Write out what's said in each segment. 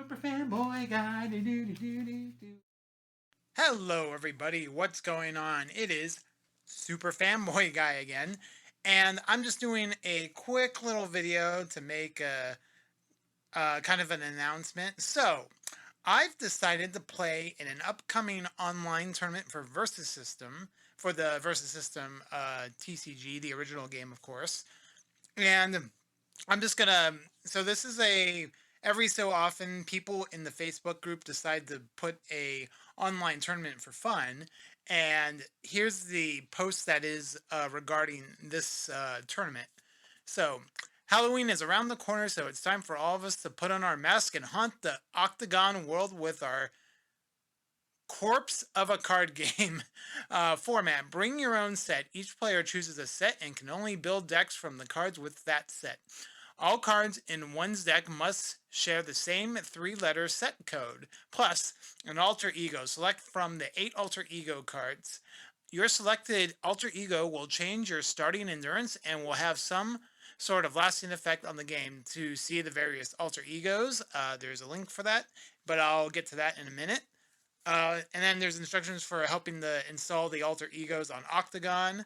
Super fanboy guy. Do, do, do, do, do, do. Hello, everybody. What's going on? It is Super Fanboy Guy again, and I'm just doing a quick little video to make a kind of an announcement. So, I've decided to play in an upcoming online tournament for Versus System for the Versus System TCG, the original game, of course, and I'm just gonna. So this is a every so often people in the Facebook group decide to put a online tournament for fun, and here's the post that is regarding this tournament. So Halloween is around the corner, so it's time for all of us to put on our mask and haunt the Octagon world with our corpse of a card game format. Bring your own set. Each player chooses a set and can only build decks from the cards with that set. All cards in one's deck must share the same three-letter set code, plus an alter ego. Select from the 8 alter ego cards. Your selected alter ego will change your starting endurance and will have some sort of lasting effect on the game. To see the various alter egos, there's a link for that, but I'll get to that in a minute. And then there's instructions for helping to install the alter egos on Octagon.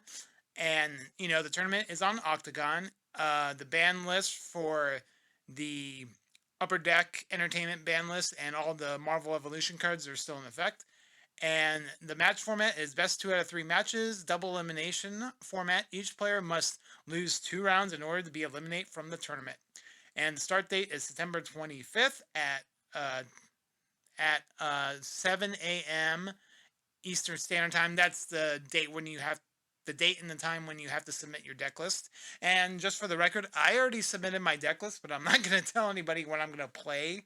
And, the tournament is on Octagon. The ban list for the Upper Deck Entertainment ban list and all the Marvel Evolution cards are still in effect. And the match format is best 2 out of 3 matches, double elimination format. Each player must lose 2 rounds in order to be eliminated from the tournament. And the start date is September 25th uh, at 7 a.m. Eastern Standard Time. That's the date and the time when you have to submit your deck list. And just for the record, I already submitted my deck list, but I'm not going to tell anybody what I'm going to play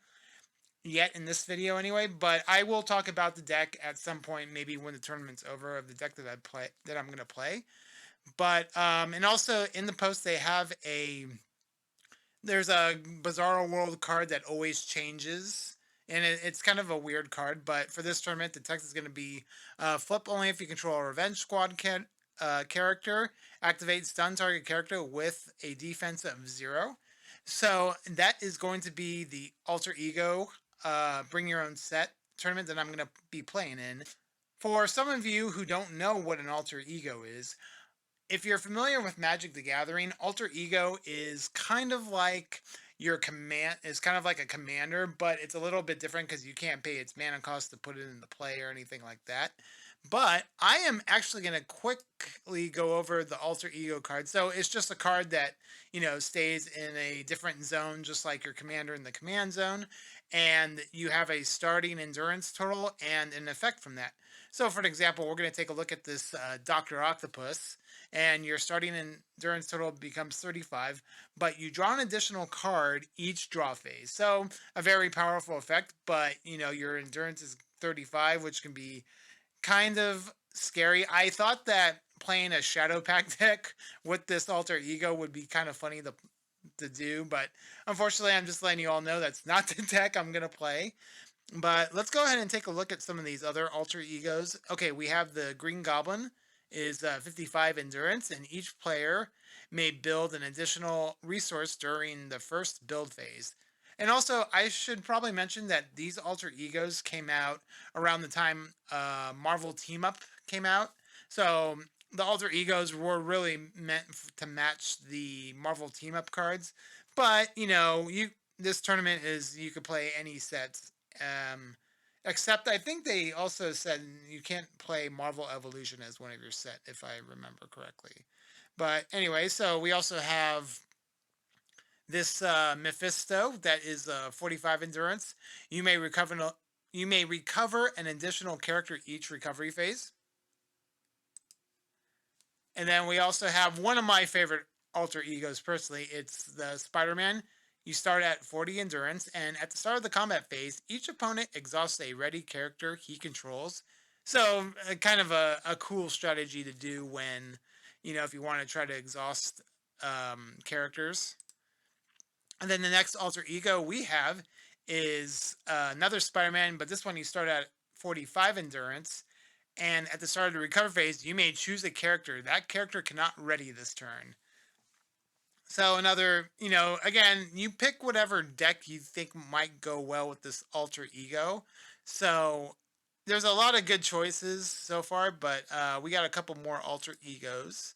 yet in this video anyway. But I will talk about the deck at some point, maybe when the tournament's over, of the deck that I'm going to play. But and also in the post they have there's a Bizarro World card that always changes. And it's kind of a weird card, but for this tournament, the text is going to be flip only if you control a Revenge Squad character. Activate stun target character with a defense of 0. So that is going to be the alter ego bring your own set tournament that I'm going to be playing in. For some of you who don't know what an alter ego is, if you're familiar with Magic the Gathering, alter ego is kind of like a commander, but it's a little bit different because you can't pay its mana cost to put it into play or anything like that. But I am actually going to quickly go over the alter ego card. So it's just a card that, stays in a different zone, just like your commander in the command zone. And you have a starting endurance total and an effect from that. So for an example, we're going to take a look at this Dr. Octopus, and your starting endurance total becomes 35, but you draw an additional card each draw phase. So a very powerful effect, but your endurance is 35, which can be kind of scary. I thought that playing a Shadow Pack deck with this alter ego would be kind of funny to do, but unfortunately, I'm just letting you all know that's not the deck I'm going to play. But let's go ahead and take a look at some of these other alter egos. Okay, we have the Green Goblin is 55 endurance, and each player may build an additional resource during the first build phase. And also, I should probably mention that these alter egos came out around the time Marvel Team Up came out. So the alter egos were really meant to match the Marvel Team Up cards. But this tournament is you could play any sets. Except I think they also said you can't play Marvel Evolution as one of your set, if I remember correctly. But anyway, so we also have this Mephisto that is 45 endurance. You may recover. You may recover an additional character each recovery phase. And then we also have one of my favorite alter egos personally. It's the Spider-Man. You start at 40 endurance, and at the start of the combat phase, each opponent exhausts a ready character he controls. So, kind of a cool strategy to do when, if you want to try to exhaust characters. And then the next alter ego we have is another Spider-Man, but this one you start at 45 endurance. And at the start of the recover phase, you may choose a character. That character cannot ready this turn. So another, again, you pick whatever deck you think might go well with this alter ego. So there's a lot of good choices so far, but we got a couple more alter egos.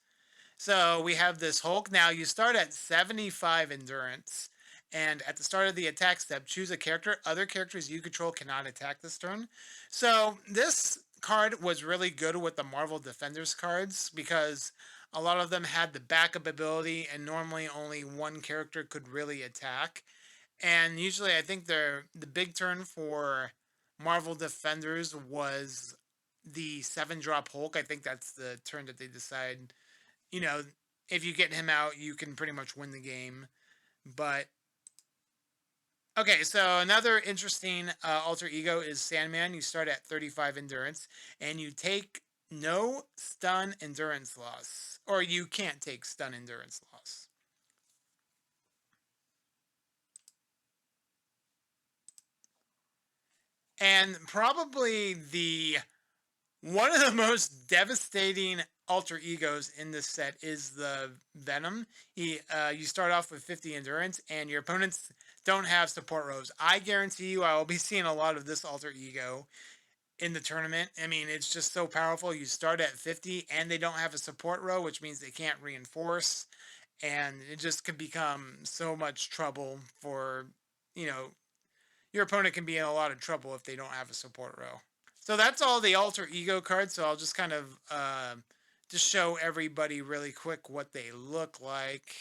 So we have this Hulk. Now you start at 75 endurance, and at the start of the attack step, choose a character. Other characters you control cannot attack this turn. So this card was really good with the Marvel Defenders cards because a lot of them had the backup ability, and normally only one character could really attack. And usually, I think the big turn for Marvel Defenders was the 7-drop Hulk. I think that's the turn that they decide, you know, if you get him out, you can pretty much win the game. But okay, so another interesting alter ego is Sandman. You start at 35 endurance, and you take no stun endurance loss, or you can't take stun endurance loss. And probably the one of the most devastating alter egos in this set is the Venom. You start off with 50 endurance, and your opponents don't have support rows. I guarantee you, I will be seeing a lot of this alter ego in the tournament. I mean, it's just so powerful. You start at 50, and they don't have a support row, which means they can't reinforce, and it just can become so much trouble for, you know, your opponent can be in a lot of trouble if they don't have a support row. So that's all the alter ego cards. So I'll just kind of just show everybody really quick what they look like.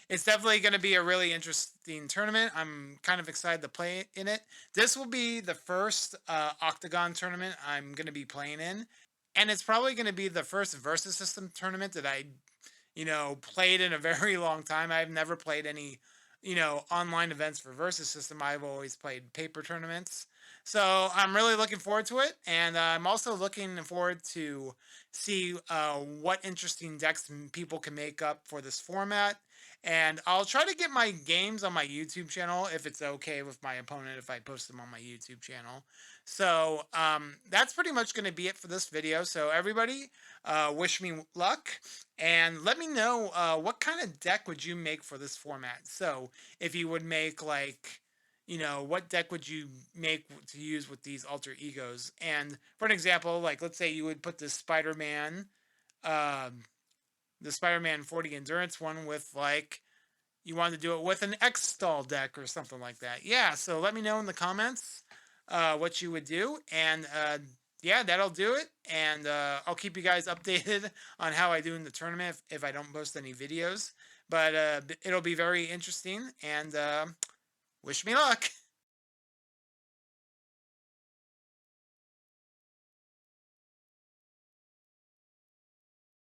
It's definitely going to be a really interesting tournament. I'm kind of excited to play in it. This will be the first Octagon tournament I'm going to be playing in. And it's probably going to be the first Versus System tournament that I played in a very long time. I've never played any, online events for Versus System. I've always played paper tournaments. So I'm really looking forward to it. And I'm also looking forward to see what interesting decks people can make up for this format. And I'll try to get my games on my YouTube channel if it's okay with my opponent if I post them on my YouTube channel. So that's pretty much going to be it for this video. So everybody, wish me luck. And let me know what kind of deck would you make for this format. So if you would make what deck would you make to use with these alter egos? And for an example, like let's say you would put um, the Spider-Man 40 endurance one with you want to do it with an X-Stall deck or something like that. Yeah, so let me know in the comments what you would do. And yeah, that'll do it. And I'll keep you guys updated on how I do in the tournament if I don't post any videos. But it'll be very interesting. And wish me luck.